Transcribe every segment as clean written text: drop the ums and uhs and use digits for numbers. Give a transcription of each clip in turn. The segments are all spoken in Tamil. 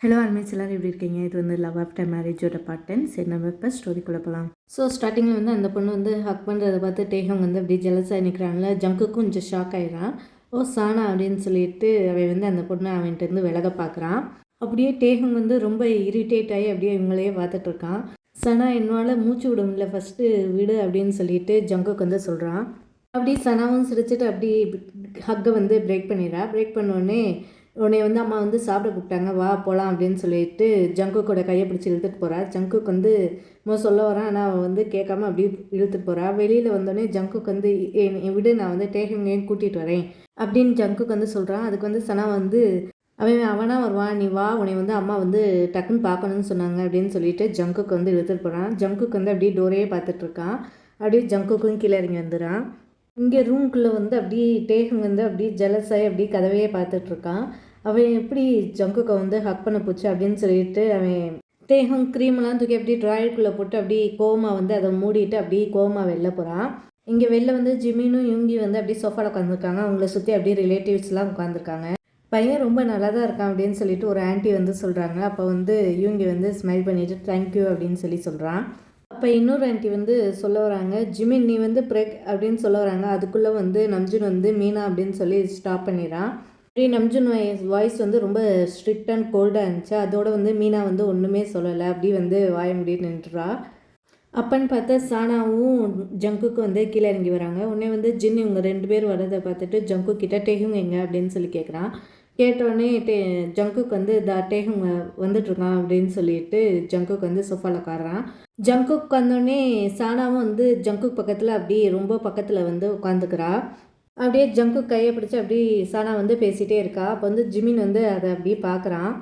ஹலோ ஆல்மீஸ் எல்லோரும் எப்படி இருக்கீங்க? இது வந்து லவ் ஆஃப்டர் மேரேஜோட பார்ட் 10. சரி, நம்ம இப்போ ஸ்டோரிக்குள்ளே போகலாம். ஸோ ஸ்டார்டிங்கில் வந்து அந்த பொண்ணு வந்து ஹக் பண்ணுறதை பார்த்து டேஹம் வந்து அப்படியே ஜெலஸாக நிற்கிறாங்கள. ஜங்குக்கும் கொஞ்சம் ஷாக் ஆகிடான். ஓ சானா அப்படின்னு சொல்லிட்டு அவன் வந்து அந்த பொண்ணை அவன்கிட்ட விலக பார்க்குறான். அப்படியே டேஹம் வந்து ரொம்ப இரிட்டேட் ஆகி அப்படியே இவங்களையே பார்த்துட்ருக்கான். சனா என்னால் மூச்சு விட முடியல, ஃபஸ்ட்டு விடு அப்படின்னு சொல்லிட்டு ஜங்குக்கு வந்து சொல்கிறான். அப்படி சனாவும் சிரிச்சிட்டு அப்படி ஹக்கை வந்து பிரேக் பண்ணிடுறா. பிரேக் பண்ணோடனே உன்னை வந்து அம்மா வந்து சாப்பிட கூப்பிட்டாங்க, வா போகலாம் அப்படின்னு சொல்லிட்டு ஜங்குக்கோட கையை பிடிச்சி இழுத்துட்டு போகிறா. ஜங்குக்கு வந்து சொல்ல வரான், ஆனால் அவன் வந்து கேட்காம அப்படி இழுத்துட்டு போகிறா. வெளியில் வந்தோடனே ஜங்குக்கு வந்து விடு, நான் வந்து டேஹங்கையும் கூட்டிகிட்டு வரேன் அப்படின்னு ஜங்குக்கு வந்து சொல்கிறான். அதுக்கு வந்து சனா வந்து அவனா வருவான், நீ வா, உன்னை வந்து அம்மா வந்து டக்குன்னு பார்க்கணுன்னு சொன்னாங்க அப்படின்னு சொல்லிட்டு ஜங்குக்கு வந்து இழுத்துட்டு போகிறான். ஜங்குக்கு வந்து அப்படியே டோரையே பார்த்துட்ருக்கான். அப்படியே ஜங்குக்கும் கீழே இறங்கி வந்துடுறான். இங்கே ரூம்குள்ளே வந்து அப்படியே டேஹங் வந்து அப்படியே ஜெலஸாகி அப்படியே கதவையே பார்த்துட்ருக்கான். அவன் எப்படி ஜங்குக்கை வந்து ஹக் பண்ண போச்சு அப்படின்னு சொல்லிட்டு அவன் டேஹங் க்ரீமெல்லாம் தூக்கி அப்படியே ட்ராயருக்குள்ளே போட்டு அப்படியே கோமா வந்து அதை மூடிட்டு அப்படியே கோமா வெளில போகிறான். இங்கே வெளில வந்து ஜிமினும் யூங்கி வந்து அப்படியே சோஃபாவில் உட்காந்துருக்காங்க. அவங்கள சுற்றி அப்படியே ரிலேட்டிவ்ஸ்லாம் உட்காந்துருக்காங்க. பையன் ரொம்ப நல்லா தான் இருக்கான் அப்படின்னு சொல்லிட்டு ஒரு ஆன்ட்டி வந்து சொல்கிறாங்க. அப்போ வந்து யூங்கி வந்து ஸ்மைல் பண்ணிவிட்டு தேங்க்யூ அப்படின்னு சொல்கிறான். அப்போ இன்னொரு ஆன்ட்டி வந்து சொல்ல வராங்க, ஜிமின் நீ வந்து ப்ரெக் அப்படின்னு சொல்ல வராங்க. அதுக்குள்ளே வந்து நம்ஜுன் வந்து மீனா அப்படின்னு சொல்லி ஸ்டாப் பண்ணிடுறான். அப்படி நம்ஜுன் வாய்ஸ் வந்து ரொம்ப ஸ்ட்ரிக்ட் அண்ட் கோல்டாக இருந்துச்சு. அதோட வந்து மீனா வந்து ஒன்றுமே சொல்லலை, அப்படி வந்து வாய முடிய நின்றுறா. அப்பன்னு பார்த்தா சானாவும் ஜங்குக்கு வந்து கீழே இறங்கி வராங்க. உடனே வந்து ஜின் இவங்க 2 பேர் வரதை பார்த்துட்டு ஜங்கு கிட்ட டேஹுங் எங்க அப்படின்னு சொல்லி கேட்குறான். கேட்டோடனே ஜங்குக்கு வந்து டேஹுங் வந்துட்டுருக்கான் அப்படின்னு சொல்லிட்டு ஜங்குக்கு வந்து சோஃபாவில் உட்காடுறான். ஜங்குக்கு வந்தோடனே சானாவும் வந்து ஜங்குக்கு பக்கத்தில் அப்படியே ரொம்ப பக்கத்தில் வந்து உட்காந்துக்கிறா. அப்படியே ஜங்குக்கு கையை பிடிச்சி அப்படியே சானா வந்து பேசிகிட்டே இருக்கா. அப்போ வந்து ஜிமின் வந்து அதை அப்படியே பார்க்குறான்.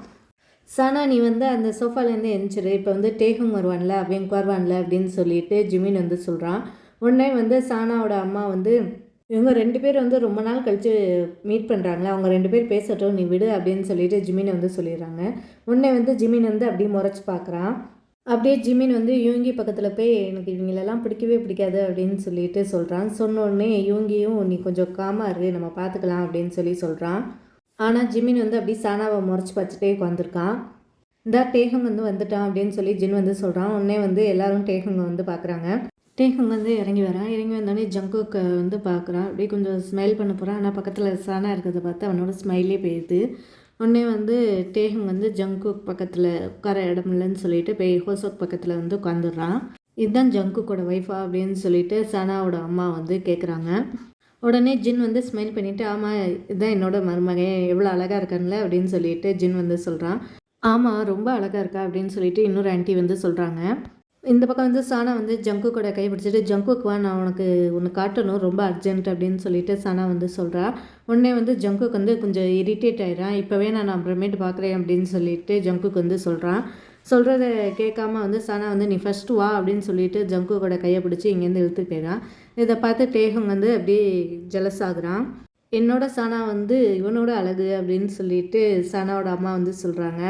சானா நீ வந்து அந்த சோஃபாலேருந்து எழுந்திரு, இப்போ வந்து டேஹுங் வருவான்ல அவன் வருவான்ல அப்படின்னு சொல்லிட்டு ஜிமின் வந்து சொல்கிறான். உடனே வந்து சானாவோட அம்மா வந்து இவங்க 2 பேர் வந்து ரொம்ப நாள் கழித்து மீட் பண்ணுறாங்களே, அவங்க 2 பேர் பேசட்டும், நீ விடு அப்படின்னு சொல்லிட்டு ஜிமினை வந்து சொல்லிடுறாங்க. உடனே வந்து ஜிமின் வந்து அப்படியே முறைச்சி பார்க்குறான். அப்படியே ஜிமின் வந்து யூங்கி பக்கத்தில் போய் எனக்கு இவங்களெல்லாம் பிடிக்கவே பிடிக்காது அப்படின்னு சொல்லிட்டு சொல்கிறான். சொன்னோடனே யூங்கியும் நீ கொஞ்சம் காமாக இரு, நம்ம பார்த்துக்கலாம் அப்படின்னு சொல்கிறான். ஆனால் ஜிமின் வந்து அப்படி சானாவை முறைச்சி பார்த்துட்டே உட்காந்துருக்கான். இந்த டேஹுங் வந்து வந்துட்டான் அப்படின்னு சொல்லி ஜின் வந்து சொல்கிறான். உடனே வந்து எல்லோரும் டேஹுங்கை வந்து பார்க்குறாங்க. டேஹுங் வந்து இறங்கி வரான். இறங்கி வந்தோடனே ஜங்குக்கு வந்து பார்க்குறான். அப்படியே கொஞ்சம் ஸ்மைல் பண்ண போகிறான். ஆனால் பக்கத்தில் சானா இருக்கிறத பார்த்து அவனோட ஸ்மைலே போயிடுது. உடனே வந்து டேஹுங் வந்து ஜங்குக் பக்கத்தில் உட்கார இடம் இல்லைன்னு சொல்லிட்டு போய் ஹோசோக் பக்கத்தில் வந்து உட்காந்துடுறான். இதுதான் ஜங்குக்கோட ஒய்ஃபா அப்படின்னு சொல்லிட்டு சானாவோட அம்மா வந்து கேட்குறாங்க. உடனே ஜின் வந்து ஸ்மைல் பண்ணிவிட்டு ஆமாம் இதுதான் என்னோட மருமகன், எவ்வளோ அழகாக இருக்கான்ல அப்படின்னு சொல்லிட்டு ஜின் வந்து சொல்கிறான். ஆமாம் ரொம்ப அழகாக இருக்கா அப்படின்னு சொல்லிட்டு இன்னொரு ஆன்ட்டி வந்து சொல்கிறாங்க. இந்த பக்கம் வந்து சானா வந்து ஜங்குக்கோட கை பிடிச்சிட்டு ஜங்குக்கு வா, நான் உனக்கு ஒன்று காட்டணும், ரொம்ப அர்ஜென்ட் அப்படின்னு சொல்லிட்டு சானா வந்து சொல்கிறா. உடனே வந்து ஜங்குக்கு வந்து கொஞ்சம் இரிட்டேட் ஆகிடான். இப்போவே நான் அப்புறமேட்டு பார்க்குறேன் அப்படின்னு சொல்லிட்டு ஜங்குக்கு வந்து சொல்கிறான். சொல்கிறத கேட்காம வந்து சானா வந்து நீ ஃபஸ்ட்டு வா அப்படின்னு சொல்லிட்டு ஜங்குக்கோட கையை பிடிச்சி இங்கேருந்து இழுத்துட்டு போயிடான். இதை பார்த்து டேஹுங் வந்து அப்படியே ஜெலஸ் ஆகுறான். என்னோட சானா வந்து இவனோட அழகு அப்படின்னு சொல்லிட்டு சானாவோட அம்மா வந்து சொல்கிறாங்க.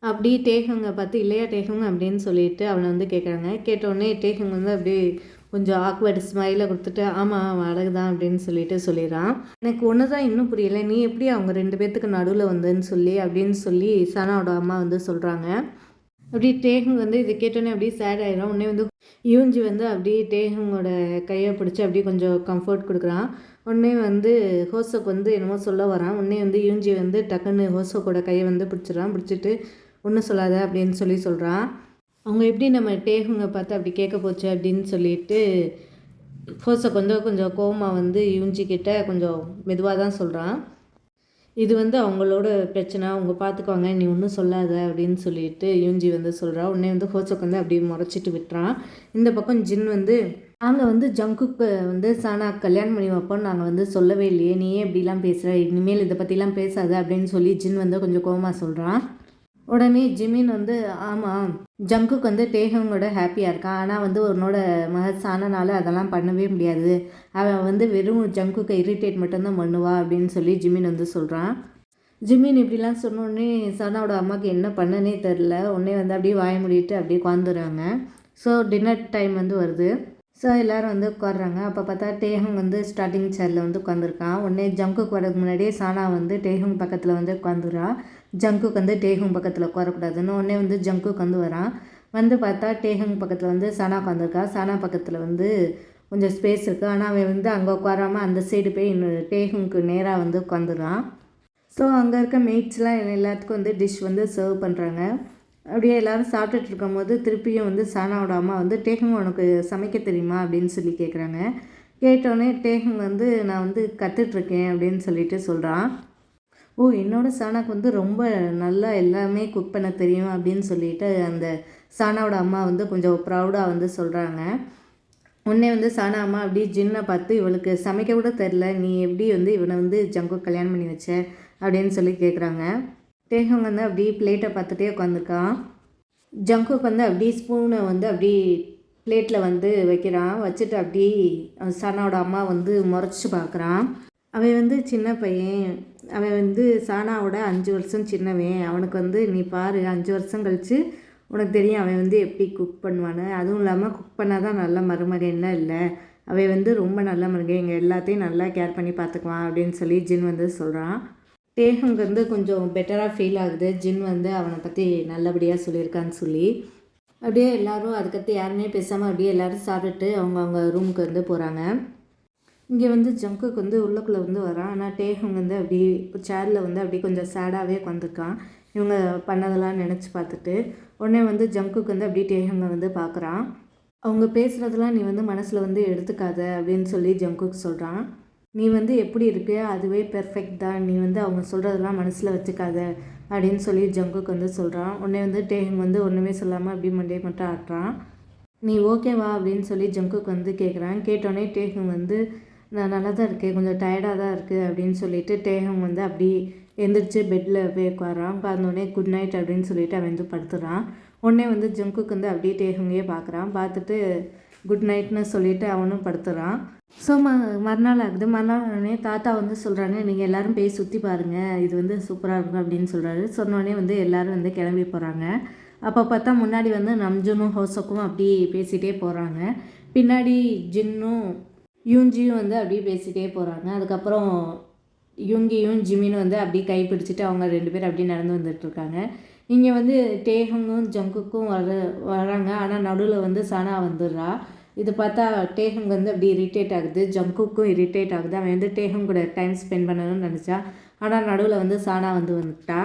அப்படி டேஹுங்கை பார்த்து இல்லையா டேஹுங் அப்படின்னு சொல்லிட்டு அவனை வந்து கேட்குறாங்க. கேட்டோடனே டேஹுங் வந்து அப்படியே கொஞ்சம் ஆக்வர்டு ஸ்மைலை கொடுத்துட்டு ஆமாம் அவன் அழகு தான் அப்படின்னு சொல்லிட்டு சொல்லிடுறான். எனக்கு ஒன்று தான் இன்னும் புரியலை, நீ எப்படி அவங்க 2 பேர்த்துக்கு நடுவில் வந்தேன்னு சொல்லி அப்படின்னு சொல்லி சானாவோட அம்மா வந்து சொல்கிறாங்க. அப்படி டேஹுங் வந்து இதை கேட்டோன்னே அப்படியே சேட் ஆகிடும். உடனே வந்து யூஞ்சி வந்து அப்படியே டேஹுங்கோட கையை பிடிச்சி அப்படியே கொஞ்சம் கம்ஃபர்ட் கொடுக்குறான். உடனே வந்து ஹோசோக் வந்து என்னமோ சொல்ல வரான். உடனே வந்து யூஞ்சி வந்து டக்குன்னு ஹோசோக்கோட கையை வந்து பிடிச்சிடறான். பிடிச்சிட்டு ஒன்றும் சொல்லாத அப்படின்னு சொல்கிறான். அவங்க எப்படி நம்ம டேஹுங்கை பார்த்து அப்படி கேட்க போச்சு அப்படின்னு சொல்லிட்டு ஹோசோக் வந்து கொஞ்சம் கோவமாக வந்து யூஞ்சிக்கிட்ட கொஞ்சம் மெதுவாக தான் சொல்கிறான். இது வந்து அவங்களோட பிரச்சனை, அவங்க பார்த்துக்குவாங்க, நீ ஒன்றும் சொல்லாத அப்படின்னு சொல்லிட்டு யூஞ்சி வந்து சொல்கிறா. உடனே வந்து ஹோசோக் வந்து அப்படியே முறைச்சிட்டு விட்டுறான். இந்த பக்கம் ஜின் வந்து நாங்கள் வந்து ஜங்குக்கு வந்து சானா கல்யாணம் பண்ணி வைப்போம், நாங்கள் வந்து சொல்லவே இல்லையே, நீயே இப்படிலாம் பேசுகிற, இனிமேல் இதை பற்றிலாம் பேசாத அப்படின்னு சொல்லி ஜின் வந்து கொஞ்சம் கோவமாக சொல்கிறான். உடனே ஜிமின் வந்து ஆமாம் ஜங்குக்கு வந்து டேஹுங்கோட ஹாப்பியாக இருக்கான், ஆனால் வந்து உன்னோட சானானால அதெல்லாம் பண்ணவே முடியாது, அவன் வந்து வெறும் ஜங்குக்கு இரிட்டேட் மட்டும்தான் பண்ணுவா அப்படின்னு சொல்லி ஜிமின் வந்து சொல்கிறான். ஜிமின் இப்படிலாம் சொன்னோடனே சானாவோட அம்மாவுக்கு என்ன பண்ணனே தெரில. உடனே வந்து அப்படியே வாய மூடிட்டு அப்படியே உட்காந்துறாங்க. ஸோ டின்னர் டைம் வந்து வருது. ஸோ எல்லோரும் வந்து உட்காடுறாங்க. அப்போ பார்த்தா டேஹுங் வந்து ஸ்டார்டிங் சேரில் வந்து உட்காந்துருக்கான். உடனே ஜங்குக்கு வரதுக்கு முன்னாடியே சானா வந்து டேஹுங் பக்கத்தில் வந்து உட்காந்துரா. ஜங்குக்கு வந்து டேஹுங் பக்கத்தில் உட்காரக்கூடாதுன்னு உடனே வந்து ஜங்குக்கு வந்து வரான். வந்து பார்த்தா டேஹுங் பக்கத்தில் வந்து சானா உட்காந்துருக்கா. சானா பக்கத்தில் வந்து கொஞ்சம் ஸ்பேஸ் இருக்குது. ஆனால் அவன் வந்து அங்கே உட்காராமல் அந்த சைடு போய் டேஹுங்க்கு நேராக வந்து உட்காந்துறான். ஸோ அங்கே இருக்க மேட்ஸ்லாம் எல்லாத்துக்கும் வந்து டிஷ் வந்து சர்வ் பண்ணுறாங்க. அப்படியே எல்லோரும் சாப்பிட்டுட்டு இருக்கும்போது திருப்பியும் வந்து சானாவோட அம்மா வந்து டேஹுங் உனக்கு சமைக்க தெரியுமா அப்படின்னு சொல்லி கேட்குறாங்க. கேட்டோடனே டேஹுங் வந்து நான் வந்து கற்றுட்ருக்கேன் அப்படின்னு சொல்லிட்டு சொல்கிறான். ஓ, என்னோடய சானாக்கு வந்து ரொம்ப நல்லா எல்லாமே குக் பண்ண தெரியும் அப்படின்னு சொல்லிட்டு அந்த சானாவோட அம்மா வந்து கொஞ்சம் ப்ரௌடாக வந்து சொல்கிறாங்க. உடனே வந்து சானா அம்மா அப்படியே ஜின்னை பார்த்து இவளுக்கு சமைக்க கூட தெரில, நீ எப்படி வந்து இவனை வந்து ஜங்குக்கு கல்யாணம் பண்ணி வச்ச அப்படின்னு சொல்லி கேட்குறாங்க. டேஹுங் வந்து அப்படியே பிளேட்டை பார்த்துட்டே உட்காந்துருக்கான். ஜங்குக்கு வந்து அப்படியே ஸ்பூனை வந்து அப்படியே பிளேட்டில் வந்து வைக்கிறான். வச்சுட்டு அப்படியே சானாவோட அம்மா வந்து முறைச்சி பார்க்குறான். அவன் வந்து சின்ன பையன், அவன் வந்து சானாவோட 5 வருஷம் சின்னவன். அவனுக்கு வந்து நீ பாரு 5 வருஷம் கழித்து உனக்கு தெரியும் அவன் வந்து எப்படி குக் பண்ணுவான்னு. அதுவும் இல்லாமல் குக் பண்ணால் தான் நல்ல மருமகன்னா இல்லை, அவன் வந்து ரொம்ப நல்ல மருமகன், எங்கள் எல்லாத்தையும் நல்லா கேர் பண்ணி பார்த்துக்குவான் அப்படின்னு சொல்லி ஜின் வந்து சொல்கிறான். டேஹுங் வந்து கொஞ்சம் பெட்டராக ஃபீல் ஆகுது, ஜின் வந்து அவனை பற்றி நல்லபடியாக சொல்லியிருக்கான்னு சொல்லி. அப்படியே எல்லோரும் அதுக்கடுத்து யாருமே பேசாமல் அப்படியே எல்லோரும் சாப்பிட்டுட்டு அவங்க ரூமுக்கு வந்து போகிறாங்க. இங்கே வந்து ஜங்குக்கு வந்து உள்ளுக்குள்ளே வந்து வரான். ஆனால் டேஹுங் வந்து அப்படி சேரில் வந்து அப்படி கொஞ்சம் சேடாகவே உட்காந்துருக்கான். இவங்க பண்ணதெல்லாம் நினச்சி பார்த்துட்டு உடனே வந்து ஜங்குக்கு வந்து அப்படியே டேஹுங்கை வந்து பார்க்குறான். அவங்க பேசுகிறதெல்லாம் நீ வந்து மனசில் வந்து எடுத்துக்காத அப்படின்னு சொல்லி ஜங்குக்கு சொல்கிறான். நீ வந்து எப்படி இருக்கு அதுவே பெர்ஃபெக்ட் தான், நீ வந்து அவங்க சொல்கிறதெல்லாம் மனசில் வச்சுக்காத அப்படின்னு சொல்லி ஜங்குக்கு வந்து சொல்கிறான். உடனே வந்து டேஹுங் வந்து ஒன்றுமே சொல்லாமல் அப்படி மண்டே மட்டும் ஆட்டுறான். நீ ஓகேவா அப்படின்னு சொல்லி ஜங்குக்கு வந்து கேட்குறான். கேட்டோடனே டேஹுங் வந்து நான் நல்லா தான் இருக்கேன், கொஞ்சம் டயர்டாக தான் இருக்குது அப்படின்னு சொல்லிட்டு டேஹுங் வந்து அப்படி எந்திரிச்சு பெட்டில் போய் உட்காரான். உட்கார்ந்தோடனே குட் நைட் அப்படின்னு சொல்லிட்டு அவன் வந்து படுத்துறான். உடனே வந்து ஜங்குக்கு வந்து அப்படியே டேஹுங்கே பார்க்குறான். பார்த்துட்டு குட் நைட்னு சொல்லிவிட்டு அவனும் படுத்துறான். ஸோ மறுநாள் ஆகுது. மறுநாள் உடனே தாத்தா வந்து சொல்கிறாங்க, நீங்கள் எல்லோரும் போய் சுற்றி பாருங்கள், இது வந்து சூப்பராக இருக்கும் அப்படின்னு சொல்கிறாரு. சொன்னோடனே வந்து எல்லோரும் வந்து கிளம்பி போகிறாங்க. அப்போ பார்த்தா முன்னாடி வந்து நம்ஜுனும் ஹோசோக்கும் அப்படி பேசிகிட்டே போகிறாங்க. பின்னாடி ஜின்னும் யூஞ்சியும் வந்து அப்படியே பேசிகிட்டே போகிறாங்க. அதுக்கப்புறம் யூங்கியும் ஜிமினும் வந்து அப்படியே கை பிடிச்சிட்டு அவங்க 2 பேர் அப்படியே நடந்து வந்துட்டுருக்காங்க. இங்கே வந்து டேஹுங்கும் ஜங்குக்கும் வராங்க. ஆனால் நடுவில் வந்து சானா வந்துடுறா. இது பார்த்தா டேஹுங் வந்து அப்படி இரிட்டேட் ஆகுது, ஜங்குக்கும் இரிட்டேட் ஆகுது. அவன் வந்து டேஹுங் கூட டைம் ஸ்பெண்ட் பண்ணணும்னு நினச்சா. ஆனால் நடுவில் வந்து சானா வந்துட்டா.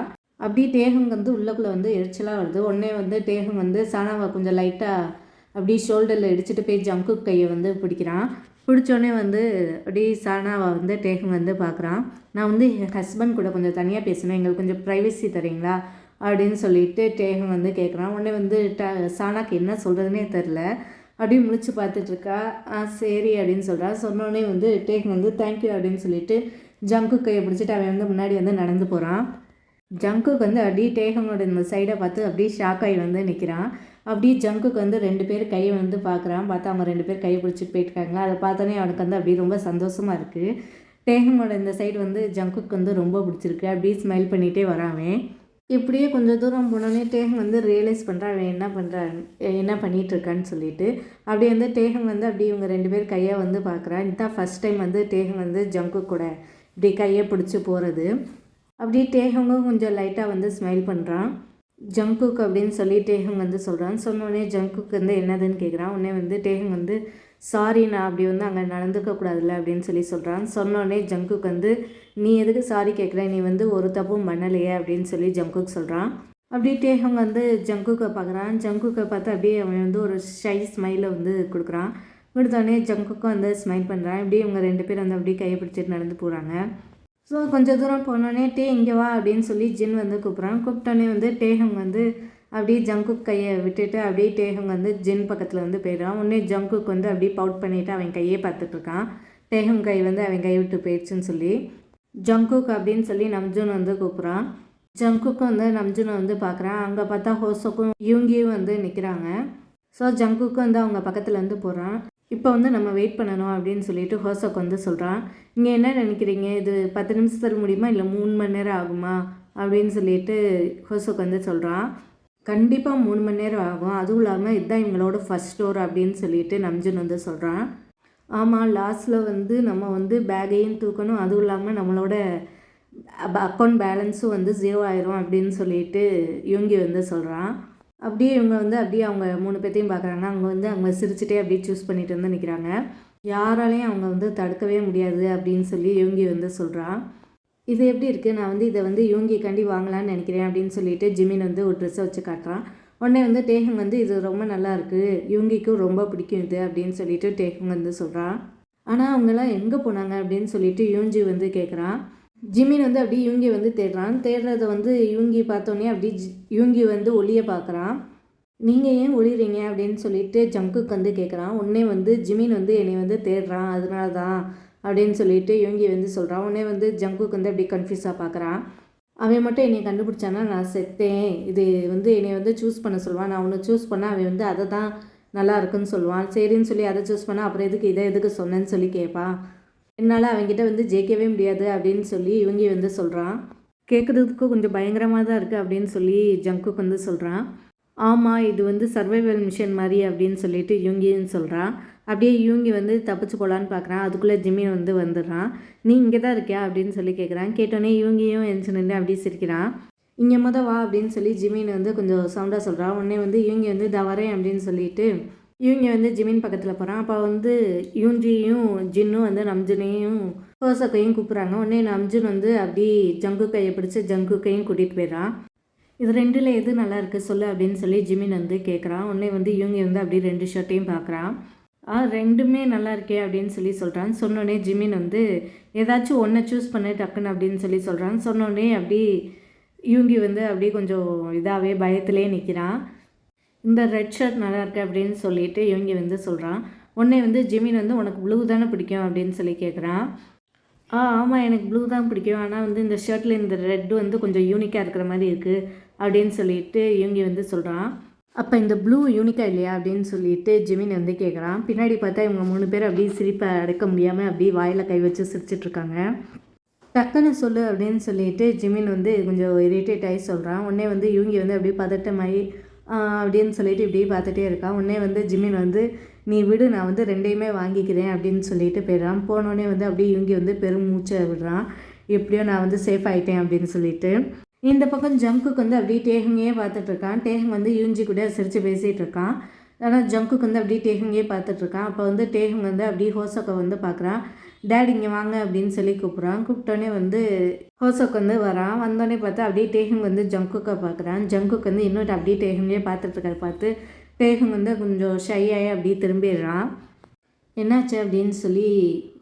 அப்படி டேஹுங் வந்து உள்ளக்குள்ளே வந்து எரிச்சலாக வருது. உடனே வந்து டேஹுங் வந்து சானாவை கொஞ்சம் லைட்டாக அப்படி ஷோல்டரில் இடிச்சிட்டு போய் ஜங்குக் கையை வந்து பிடிக்கிறான். பிடிச்சோடனே வந்து அப்படியே சானாவை வந்து டேஹுங் வந்து பார்க்குறான். நான் வந்து என் ஹஸ்பண்ட் கூட கொஞ்சம் தனியாக பேசணும், எங்களுக்கு கொஞ்சம் ப்ரைவசி தரீங்களா அப்படின்னு சொல்லிட்டு டேஹுங் வந்து கேட்குறான். உடனே வந்து சானாக்கு என்ன சொல்கிறதுனே தெரில, அப்படியே முழிச்சு பார்த்துட்ருக்கா. சரி அப்படின்னு சொல்கிறா. சொன்னோடனே வந்து டேஹுங் வந்து தேங்க்யூ அப்படின்னு சொல்லிட்டு ஜங்குக் கையை பிடிச்சிட்டு அவன் வந்து முன்னாடி வந்து நடந்து போகிறான். ஜங்குக்கு வந்து அப்படியே டேஹுங்கோட இந்த சைடை பார்த்து அப்படியே ஷாக் ஆகி வந்து நிற்கிறான். அப்படியே ஜங்குக்கு வந்து 2 பேர் கையை வந்து பார்க்குறான். பார்த்தா அவங்க 2 பேர் கையை பிடிச்சிட்டு போயிருக்காங்களா. அதை பார்த்தோன்னே அவனுக்கு வந்து அப்படியே ரொம்ப சந்தோஷமாக இருக்குது. டேஹுங்கோட இந்த சைடு வந்து ஜங்குக்கு வந்து ரொம்ப பிடிச்சிருக்கு. அப்படியே ஸ்மைல் பண்ணிகிட்டே வராமே. இப்படியே கொஞ்சம் தூரம் போனோடனே டேஹுங் வந்து ரியலைஸ் பண்ணுறான் அவன் என்ன பண்ணிகிட்ருக்கான்னு சொல்லிட்டு. அப்படியே வந்து டேஹுங் வந்து அப்படியே இவங்க 2 பேர் கையை வந்து பார்க்குறான். இதுதான் ஃபஸ்ட் டைம் வந்து டேஹுங் வந்து ஜங்குக்கு கூட இப்படி கையை பிடிச்சி போகிறது. அப்படியே டேஹுங்கும் கொஞ்சம் லைட்டாக வந்து ஸ்மைல் பண்ணுறான். ஜங்குக் அப்படின்னு சொல்லி டேஹுங் வந்து சொல்கிறான். சொன்னோடனே ஜங்குக் வந்து என்னதுன்னு கேட்குறான். உடனே வந்து டேஹுங் வந்து சாரி, நான் அப்படி வந்து அங்கே நடந்துக்கக்கூடாதுல்ல அப்படின்னு சொல்லி சொல்கிறான். சொன்னோடனே ஜங்குக் வந்து நீ எதுக்கு சாரி கேட்குற, நீ வந்து ஒரு தப்பும் பண்ணலையே அப்படின்னு சொல்லி ஜங்குக் சொல்கிறான். அப்படியே டேஹுங் வந்து ஜங்குக்கை பார்க்குறான். ஜங்குக்கை பார்த்து அப்படியே அவன் வந்து ஒரு ஷை ஸ்மைலை வந்து கொடுக்குறான். கொடுத்தோடனே ஜங்குக்கும் வந்து ஸ்மைல் பண்ணுறான். இப்படியே இவங்க 2 பேர் வந்து அப்படியே கையை பிடிச்சிட்டு நடந்து போகிறாங்க. ஸோ கொஞ்சம் தூரம் போனோடனே இங்கே வா அப்படின்னு சொல்லி ஜின் வந்து கூப்பிட்றான். கூப்பிட்டோன்னே வந்து டேஹுங் வந்து அப்படியே ஜங்குக் கையை விட்டுட்டு அப்படியே டேஹுங் வந்து ஜின் பக்கத்தில் வந்து போயிடுறான். உடனே ஜங்குக் வந்து அப்படியே பவுட் பண்ணிவிட்டு அவன் கையே பார்த்துட்ருக்கான். டேஹுங் கை வந்து அவன் கை விட்டு போயிடுச்சுன்னு சொல்லி ஜங்குக் அப்படின்னு சொல்லி நம்ஜூன் வந்து கூப்பிட்றான். ஜங்குக்கும் வந்து நம்ஜூனை வந்து பார்க்குறான். அங்கே பார்த்தா ஹோசோக்கும் யூங்கியும் வந்து நிற்கிறாங்க. ஸோ ஜங்குக்கும் வந்து அவங்க பக்கத்தில் வந்து போகிறான். இப்போ வந்து நம்ம வெயிட் பண்ணணும் அப்படின்னு சொல்லிட்டு ஹோசோக் வந்து சொல்கிறான். நீங்கள் என்ன நினைக்கிறீங்க, இது 10 நிமிஷத்தில் முடியுமா இல்லை 3 மணி நேரம் ஆகுமா அப்படின்னு சொல்லிட்டு ஹோசோக் வந்து சொல்கிறான். கண்டிப்பாக 3 மணி நேரம் ஆகும். அதுவும் இல்லாமல் இதுதான் இவங்களோட ஃபர்ஸ்ட் ஸ்டோர் அப்படின்னு சொல்லிட்டு நம்ஜுன் வந்து சொல்கிறான். ஆமாம், லாஸ்ட்டில் வந்து நம்ம வந்து பேக்கையும் தூக்கணும், அதுவும் இல்லாமல் நம்மளோட அக்கௌண்ட் பேலன்ஸும் வந்து 0 ஆயிரும் அப்படின்னு சொல்லிட்டு யூங்கி வந்து சொல்கிறான். அப்படியே இவங்க வந்து அப்படியே அவங்க 3 பேர்த்தையும் பார்க்குறாங்க. அவங்க சிரிச்சுட்டே அப்படியே சூஸ் பண்ணிட்டு வந்து நிற்கிறாங்க. யாராலையும் அவங்க வந்து தடுக்கவே முடியாது அப்படின்னு சொல்லி யூங்கி வந்து சொல்கிறான். இது எப்படி இருக்குது, நான் வந்து இதை வந்து யூங்கிக்காண்டி வாங்கலான்னு நினைக்கிறேன் அப்படின்னு சொல்லிட்டு ஜிமின் வந்து ஒரு ட்ரெஸ்ஸை வச்சு காட்டுறான். உடனே வந்து டேஹங் வந்து இது ரொம்ப நல்லா இருக்குது, யூங்கிக்கும் ரொம்ப பிடிக்கும் இது அப்படின்னு சொல்லிட்டு டேஹங் வந்து சொல்கிறான். ஆனால் அவங்கெல்லாம் எங்கே போனாங்க அப்படின்னு சொல்லிட்டு யூஞ்சி வந்து கேட்குறான். ஜிமின் வந்து அப்படியே யூங்கி வந்து தேடுறத வந்து யூங்கி பார்த்தோன்னே அப்படி யூங்கி வந்து ஒளியை பார்க்குறான். நீங்கள் ஏன் ஒளிறீங்க அப்படின்னு சொல்லிட்டு ஜங்குக்கு வந்து கேட்குறான். உடனே வந்து ஜிமின் வந்து என்னை வந்து தேடுறான், அதனால தான் அப்படின்னு சொல்லிட்டு யூங்கி வந்து சொல்கிறான். உடனே வந்து ஜங்குக்கு வந்து அப்படி கன்ஃபியூஸாக பார்க்குறான். அவன் மட்டும் என்னை கண்டுபிடிச்சானா நான் செத்தேன், இது வந்து என்னை வந்து சூஸ் பண்ண சொல்லுவான், நான் ஒன்று சூஸ் பண்ணால் அவன் வந்து அதை தான் நல்லா இருக்குன்னு சொல்லுவான். சரின்னு சொல்லி அதை சூஸ் பண்ணால் அப்புறம் எதுக்கு சொன்னேன்னு சொல்லி கேட்பான். என்னால் அவங்ககிட்ட வந்து ஜெயிக்கவே முடியாது அப்படின்னு சொல்லி யூங்கி வந்து சொல்கிறான். கேட்குறதுக்கு கொஞ்சம் பயங்கரமாக தான் இருக்குது அப்படின்னு சொல்லி ஜங்குக்கு வந்து சொல்கிறான். ஆமாம், இது வந்து சர்வைவல் மிஷன் மாதிரி அப்படின்னு சொல்லிட்டு யூங்கின்னு சொல்கிறான். அப்படியே யூங்கி வந்து தப்பிச்சு போகலான்னு பார்க்குறான். அதுக்குள்ளே ஜிமின் வந்து வந்துடுறான். நீ இங்கே தான் இருக்கியா அப்படின்னு சொல்லி கேட்குறான். கேட்டோன்னே யூங்கியும் எழுந்து நின்று அப்படியே சிரிக்கிறான். இங்கே வா அப்படின்னு சொல்லி ஜிமின் வந்து கொஞ்சம் சவுண்டாக சொல்கிறான். உடனே வந்து யூங்கி வந்து வரேன் அப்படின்னு சொல்லிட்டு யூங்கி வந்து ஜிமின் பக்கத்தில் போகிறான். அப்போ வந்து யூஞ்சியும் ஜின்னும் வந்து நம்ஜுனையும் ஹோசக்கையும் கூப்பிட்றாங்க. உடனே நம்ஜுன் வந்து அப்படி ஜங்கு கையை பிடிச்சி ஜங்குக்கையும் கூட்டிகிட்டு போயிடுறான். இது ரெண்டில் எது நல்லா இருக்குது சொல்லு அப்படின்னு சொல்லி ஜிமின் வந்து கேட்குறான். உடனே வந்து யூங்கி வந்து அப்படி 2 ஷர்ட்டையும் பார்க்குறான். ரெண்டுமே நல்லா இருக்கே அப்படின்னு சொல்லி சொல்கிறான். சொன்னோடனே ஜிமின் வந்து ஏதாச்சும் ஒன்றை சூஸ் பண்ணு டக்குன்னு அப்படின்னு சொல்லி சொல்கிறான். சொன்னோடனே அப்படி யூங்கி வந்து அப்படியே கொஞ்சம் இதாகவே பயத்திலே நிற்கிறான். இந்த ரெட் ஷர்ட் நல்லா இருக்கு அப்படின்னு சொல்லிட்டு யூங்கி வந்து சொல்கிறான். உடனே வந்து ஜிமின் வந்து உனக்கு ப்ளூ தானே பிடிக்கும் அப்படின்னு சொல்லி கேட்குறான். ஆமாம், எனக்கு ப்ளூ தான் பிடிக்கும், ஆனால் வந்து இந்த ஷர்ட்டில் இந்த ரெட் வந்து கொஞ்சம் யூனிக்காக இருக்கிற மாதிரி இருக்குது அப்படின்னு சொல்லிட்டு யூங்கி வந்து சொல்கிறான். அப்போ இந்த ப்ளூ யூனிக்காக இல்லையா அப்படின்னு சொல்லிட்டு ஜிமின் வந்து கேட்குறான். பின்னாடி பார்த்தா இவங்க 3 பேர் அப்படியே சிரிப்பை அடக்க முடியாமல் அப்படியே வாயில் கை வச்சு சிரிச்சிட்ருக்காங்க. டக்குன்னு சொல்லு அப்படின்னு சொல்லிட்டு ஜிமின் வந்து கொஞ்சம் இரிட்டேட் ஆகி சொல்கிறான். உடனே வந்து யூங்கி வந்து அப்படியே பதட்டமாகி அப்படின்னு சொல்லிட்டு இப்படியே பார்த்துட்டே இருக்கான். உடனே வந்து ஜிமின் வந்து நீ விடு, நான் வந்து 2யுமே வாங்கிக்கிறேன் அப்படின்னு சொல்லிட்டு போயிடுறான். போனோடனே வந்து அப்படியே யூங்கி வந்து பெரும் மூச்சை விடுறான். எப்படியோ நான் வந்து சேஃப் ஆகிட்டேன் அப்படின்னு சொல்லிட்டு. இந்த பக்கம் ஜங்குக்கு வந்து அப்படியே டேஹங்கையே பார்த்துட்ருக்கான். டேஹங் வந்து யூஞ்சி கூட சிரித்து பேசிகிட்டு இருக்கான். ஆனால் ஜங்குக்கு வந்து அப்படியே டேஹங்கையே பார்த்துட்ருக்கான். அப்போ வந்து டேஹங் வந்து அப்படியே ஹோசோக்கை வந்து பார்க்குறான். டேடி இங்கே வாங்க அப்படின்னு சொல்லி கூப்பிட்றான். கூப்பிட்டோன்னே வந்து ஹோசோக் வந்து வரான். வந்தோடனே பார்த்தா அப்படியே டேஹங் வந்து ஜங்குக்கை பார்க்குறான். ஜங்குக்கு வந்து இன்னொரு அப்படியே டேஹங்கையே பார்த்துட்ருக்காரு. பார்த்து டேஹங் வந்து கொஞ்சம் ஷையாகி அப்படியே திரும்பிடுறான். என்னாச்சு அப்படின்னு சொல்லி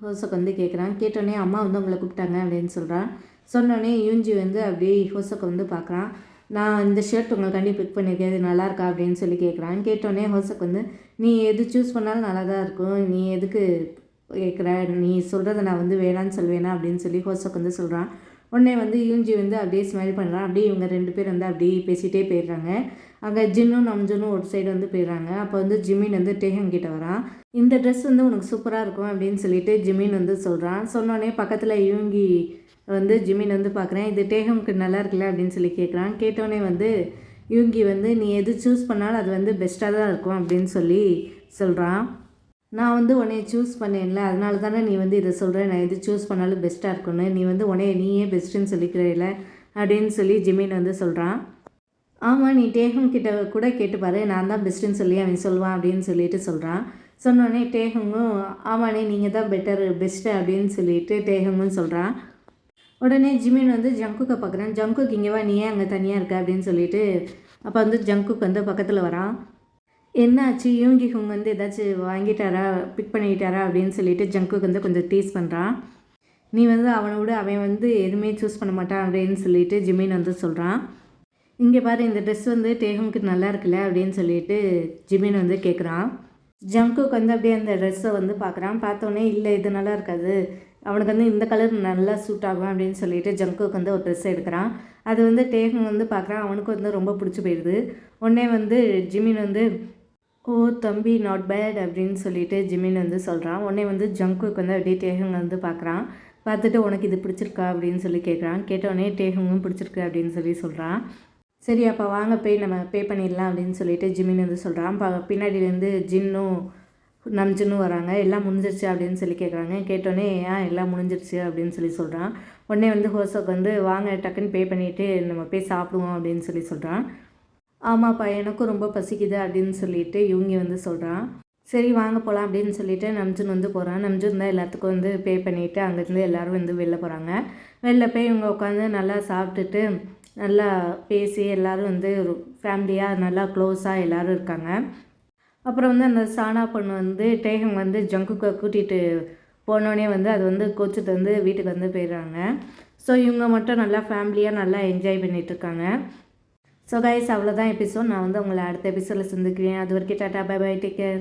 ஹோசோக் வந்து கேட்குறான். கேட்டோடனே அம்மா வந்து உங்களை கூப்பிட்டாங்க அப்படின்னு சொல்கிறான். சொன்னோடனே யூஞ்சி வந்து அப்படியே ஹோசோக்கை வந்து பார்க்குறான். நான் இந்த ஷர்ட் உங்களுக்காண்டி பிக் பண்ணியிருக்கேன், இது நல்லா இருக்கா அப்படின்னு சொல்லி கேட்குறான். கேட்டோடனே ஹோசோக் வந்து நீ எது சூஸ் பண்ணாலும் நல்லா தான் இருக்கும், நீ எதுக்கு கேட்குற, நீ சொல்கிறத நான் வந்து வேணான்னு சொல்வேனா அப்படின்னு சொல்லி ஹோசோக் வந்து சொல்கிறான். உடனே வந்து யூஞ்சி வந்து அப்படியே ஸ்மைல் பண்ணுறான். அப்படியே இவங்க 2 பேர் வந்து அப்படியே பேசிகிட்டே போயிடுறாங்க. அங்கே ஜின்னும் நம்ஜுனும் ஒரு சைடு வந்து போயிடுறாங்க. அப்போ வந்து ஜிமின் வந்து டேஹங் கிட்ட வரான். இந்த ட்ரெஸ் வந்து உனக்கு சூப்பராக இருக்கும் அப்படின்னு சொல்லிட்டு ஜிமின் வந்து சொல்கிறான். சொன்னோடனே பக்கத்தில் யூங்கி வந்து ஜிமின் வந்து பார்க்குறேன். இது டேஹங்க்கு நல்லா இருக்குல்ல அப்படின்னு சொல்லி கேட்குறான். கேட்டோடனே வந்து யூங்கி வந்து நீ எது சூஸ் பண்ணாலும் அது வந்து பெஸ்ட்டாக தான் இருக்கும் அப்படின்னு சொல்லி சொல்கிறான். நான் வந்து உன்னைய சூஸ் பண்ணேன்ல, அதனால தானே நீ வந்து இதை சொல்கிற, நான் எது சூஸ் பண்ணாலும் பெஸ்ட்டாக இருக்கும்னு, நீ வந்து நீயே பெஸ்ட்டுன்னு சொல்லிக்கிறேல அப்படின்னு சொல்லி ஜிமின் வந்து சொல்கிறான். ஆமாம், நீ டேஹங் கிட்ட கூட கேட்டுப்பாரு, நான் தான் பெஸ்ட்டுன்னு சொல்லி அவன் சொல்லுவான் அப்படின்னு சொல்லிட்டு சொல்கிறான். சொன்னோடனே டேஹங்கும் ஆமாண்ணே நீங்கள் தான் பெஸ்ட்டு அப்படின்னு சொல்லிட்டு டேஹங்கும் சொல்கிறான். உடனே ஜிமின் வந்து ஜங்குக்கை பார்க்குறான். ஜங்குக் இங்கே வா, நீ ஏன் அங்கே தனியாக இருக்க அப்படின்னு சொல்லிட்டு அப்போ வந்து ஜங்குக் வந்து பக்கத்தில் வரான். என்னாச்சு, யூங்கி ஹுங் வந்து ஏதாச்சும் வாங்கிட்டாரா, பிக் பண்ணிக்கிட்டாரா அப்படின்னு சொல்லிட்டு ஜங்குக் வந்து கொஞ்சம் டீஸ் பண்ணுறான். நீ வந்து அவன் வந்து எதுவுமே சூஸ் பண்ண மாட்டான் அப்படின்னு சொல்லிட்டு ஜிமின் வந்து சொல்கிறான். இங்கே பாரு, இந்த ட்ரெஸ் வந்து டேஹங்க்கு நல்லா இருக்குல்ல அப்படின்னு சொல்லிட்டு ஜிமின் வந்து கேட்குறான். ஜங்குக் வந்து அப்படியே அந்த ட்ரெஸ்ஸை வந்து பார்க்குறான். பார்த்தோன்னே இல்லை இது நல்லா இருக்காது, அவனுக்கு வந்து இந்த கலர் நல்லா சூட் ஆகும் அப்படின்னு சொல்லிட்டு ஜங்குக்கு வந்து ஒரு ட்ரெஸ் எடுக்கிறான். அது வந்து டேஹங் வந்து பார்க்குறான். அவனுக்கு வந்து ரொம்ப பிடிச்சி போயிடுது. உடனே வந்து ஜிமின் வந்து ஓ தம்பி நாட் பேட் அப்படின்னு சொல்லிட்டு ஜிமின் வந்து சொல்கிறான். உடனே வந்து ஜங்குக்கு வந்து அப்படியே டேஹங் வந்து பார்க்குறான். பார்த்துட்டு உனக்கு இது பிடிச்சிருக்கா அப்படின்னு சொல்லி கேட்குறான். கேட்டோடனே டேஹங்கும் பிடிச்சிருக்கு அப்படின்னு சொல்லி சொல்கிறான். சரி அப்போ வாங்க போய் நம்ம பே பண்ணிடலாம் அப்படின்னு சொல்லிட்டு ஜிமின் வந்து சொல்கிறான். பின்னாடியிலேருந்து ஜின்னும் நம்ஜுன்னும் வராங்க. எல்லாம் முடிஞ்சிருச்சு அப்படின்னு சொல்லி கேட்குறாங்க. கேட்டோடனே எல்லாம் முடிஞ்சிருச்சு அப்படின்னு சொல்லி சொல்கிறான். உடனே வந்து ஹோசோக்கு வந்து வாங்க டக்குன்னு பே பண்ணிவிட்டு நம்ம போய் சாப்பிடுவோம் அப்படின்னு சொல்லி சொல்கிறான். ஆமாப்பா எனக்கும் ரொம்ப பசிக்குது அப்படின்னு சொல்லிட்டு யூங்கி வந்து சொல்கிறான். சரி வாங்க போகலாம் அப்படின்னு சொல்லிட்டு நம்ஜுன் வந்து போகிறான். நம்ஜுன் தான் எல்லாத்துக்கும் வந்து பே பண்ணிவிட்டு அங்கேருந்து எல்லோரும் வந்து வெளில போகிறாங்க. வெளில போய் இவங்க உட்காந்து நல்லா சாப்பிட்டுட்டு நல்லா பேசி எல்லோரும் வந்து ஒரு ஃபேமிலியாக நல்லா க்ளோஸாக எல்லோரும் இருக்காங்க. அப்புறம் வந்து அந்த சானா பொண்ணு வந்து டேகம் வந்து ஜங்குக்கை கூட்டிகிட்டு போனோடனே வந்து அது வந்து கோச்சிட்டு வந்து வீட்டுக்கு வந்து போயிடுறாங்க. ஸோ இவங்க மட்டும் நல்லா ஃபேமிலியாக நல்லா என்ஜாய் பண்ணிகிட்ருக்காங்க. ஸோ கைஸ் அவ்வளோதான் எபிசோட். நான் வந்து உங்களை அடுத்த எபிசோடில் சந்திக்கிறேன். அது வரைக்கும் tata bye bye take care.